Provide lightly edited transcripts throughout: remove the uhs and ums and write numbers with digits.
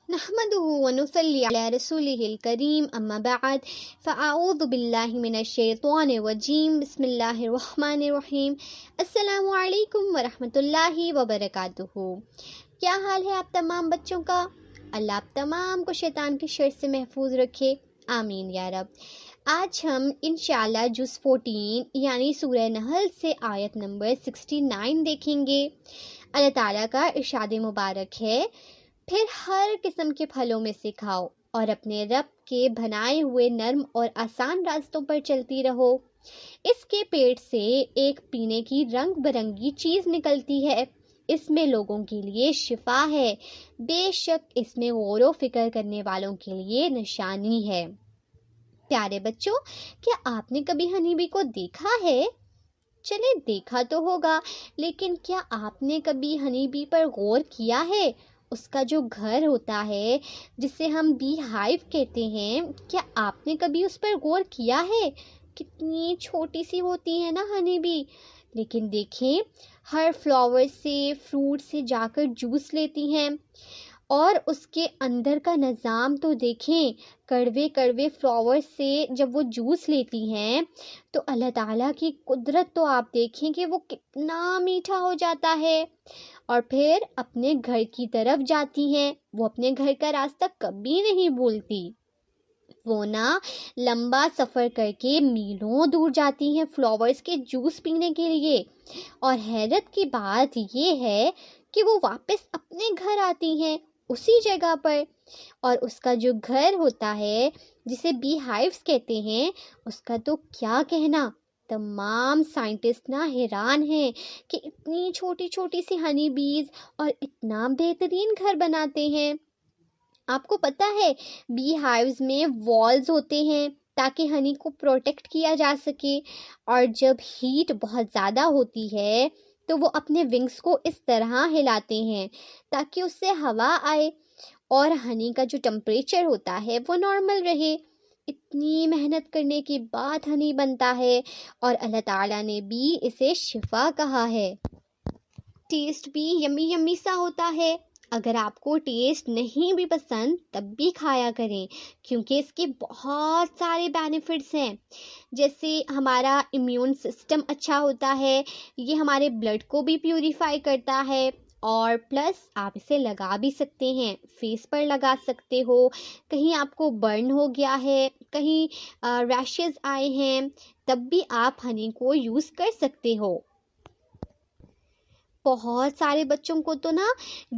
نحمده ونصلي على رسوله الكريم اما بعد فاعوذ باللہ من الشیطان الرجیم بسم اللہ الرحمن الرحیم السلام علیکم ورحمۃ اللہ وبرکاتہ۔ کیا حال ہے آپ تمام بچوں کا؟ اللہ آپ تمام کو شیطان کی شر سے محفوظ رکھے، آمین یا رب۔ آج ہم انشاءاللہ جز 14 یعنی سورہ نحل سے آیت نمبر 69 دیکھیں گے۔ اللہ تعالیٰ کا ارشاد مبارک ہے، پھر ہر قسم کے پھلوں میں سے کھاؤ اور اپنے رب کے بنائے ہوئے نرم اور آسان راستوں پر چلتی رہو۔ اس کے پیٹ سے ایک پینے کی رنگ برنگی چیز نکلتی ہے، اس میں لوگوں کے لیے شفا ہے، بے شک اس میں غور و فکر کرنے والوں کے لیے نشانی ہے۔ پیارے بچوں، کیا آپ نے کبھی ہنی بی کو دیکھا ہے؟ چلے دیکھا تو ہوگا، لیکن کیا آپ نے کبھی ہنی بی پر غور کیا ہے؟ اس کا جو گھر ہوتا ہے جسے ہم بی ہائیو کہتے ہیں، کیا آپ نے کبھی اس پر غور کیا ہے؟ کتنی چھوٹی سی ہوتی ہے نا ہنی بی، لیکن دیکھیں ہر فلاور سے فروٹ سے جا کر جوس لیتی ہیں، اور اس کے اندر کا نظام تو دیکھیں، کڑوے کڑوے فلاور سے جب وہ جوس لیتی ہیں تو اللہ تعالیٰ کی قدرت تو آپ دیکھیں کہ وہ کتنا میٹھا ہو جاتا ہے، اور پھر اپنے گھر کی طرف جاتی ہیں۔ وہ اپنے گھر کا راستہ کبھی نہیں بھولتی، وہ لمبا سفر کر کے میلوں دور جاتی ہیں فلاورز کے جوس پینے کے لیے، اور حیرت کی بات یہ ہے کہ وہ واپس اپنے گھر آتی ہیں اسی جگہ پر، اور اس کا جو گھر ہوتا ہے جسے بی ہائیوز کہتے ہیں، اس کا تو کیا کہنا۔ تمام سائنٹسٹ حیران ہیں کہ اتنی چھوٹی چھوٹی سی ہنی بیز اور اتنا بہترین گھر بناتے ہیں۔ آپ کو پتہ ہے بی ہائیوز میں والز ہوتے ہیں تاکہ ہنی کو پروٹیکٹ کیا جا سکے، اور جب ہیٹ بہت زیادہ ہوتی ہے تو وہ اپنے ونگز کو اس طرح ہلاتے ہیں تاکہ اس سے ہوا آئے اور ہنی کا جو ٹمپریچر ہوتا ہے وہ نارمل رہے۔ اتنی محنت کرنے کے بعد ہنی بنتا ہے، اور اللہ تعالیٰ نے بھی اسے شفا کہا ہے۔ ٹیسٹ بھی یمی یمی سا ہوتا ہے، اگر آپ کو ٹیسٹ نہیں بھی پسند تب بھی کھایا کریں، کیونکہ اس کے بہت سارے بینیفٹس ہیں، جیسے ہمارا امیون سسٹم اچھا ہوتا ہے، یہ ہمارے بلڈ کو بھی پیوریفائی کرتا ہے، اور پلس آپ اسے لگا بھی سکتے ہیں، فیس پر لگا سکتے ہو، کہیں آپ کو برن ہو گیا ہے، کہیں ریشز آئے ہیں، تب بھی آپ ہنی کو یوز کر سکتے ہو۔ بہت سارے بچوں کو تو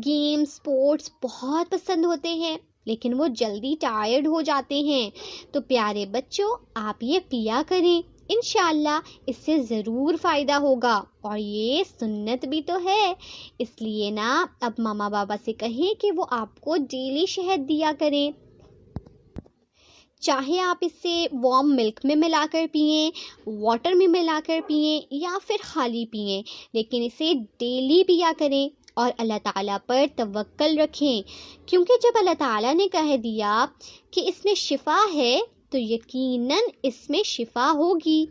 گیم سپورٹس بہت پسند ہوتے ہیں، لیکن وہ جلدی ٹائرڈ ہو جاتے ہیں، تو پیارے بچوں آپ یہ پیا کریں، انشاءاللہ اس سے ضرور فائدہ ہوگا، اور یہ سنت بھی تو ہے، اس لیے اب ماما بابا سے کہیں کہ وہ آپ کو ڈیلی شہد دیا کریں، چاہے آپ اسے وارم ملک میں ملا کر پئیں، واٹر میں ملا کر پئیں، یا پھر خالی پئیں، لیکن اسے ڈیلی پیا کریں اور اللہ تعالیٰ پر توکل رکھیں، کیونکہ جب اللہ تعالیٰ نے کہہ دیا کہ اس میں شفا ہے تو یقیناً اس میں شفا ہوگی،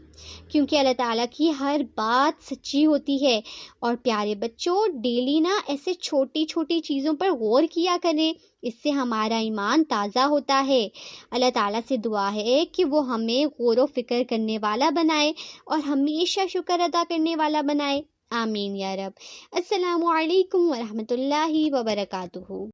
کیونکہ اللہ تعالیٰ کی ہر بات سچی ہوتی ہے۔ اور پیارے بچوں ڈیلی ایسے چھوٹی چھوٹی چیزوں پر غور کیا کریں، اس سے ہمارا ایمان تازہ ہوتا ہے۔ اللہ تعالیٰ سے دعا ہے کہ وہ ہمیں غور و فکر کرنے والا بنائے اور ہمیشہ شکر ادا کرنے والا بنائے، آمین یا رب۔ السلام علیکم ورحمۃ اللہ وبرکاتہ۔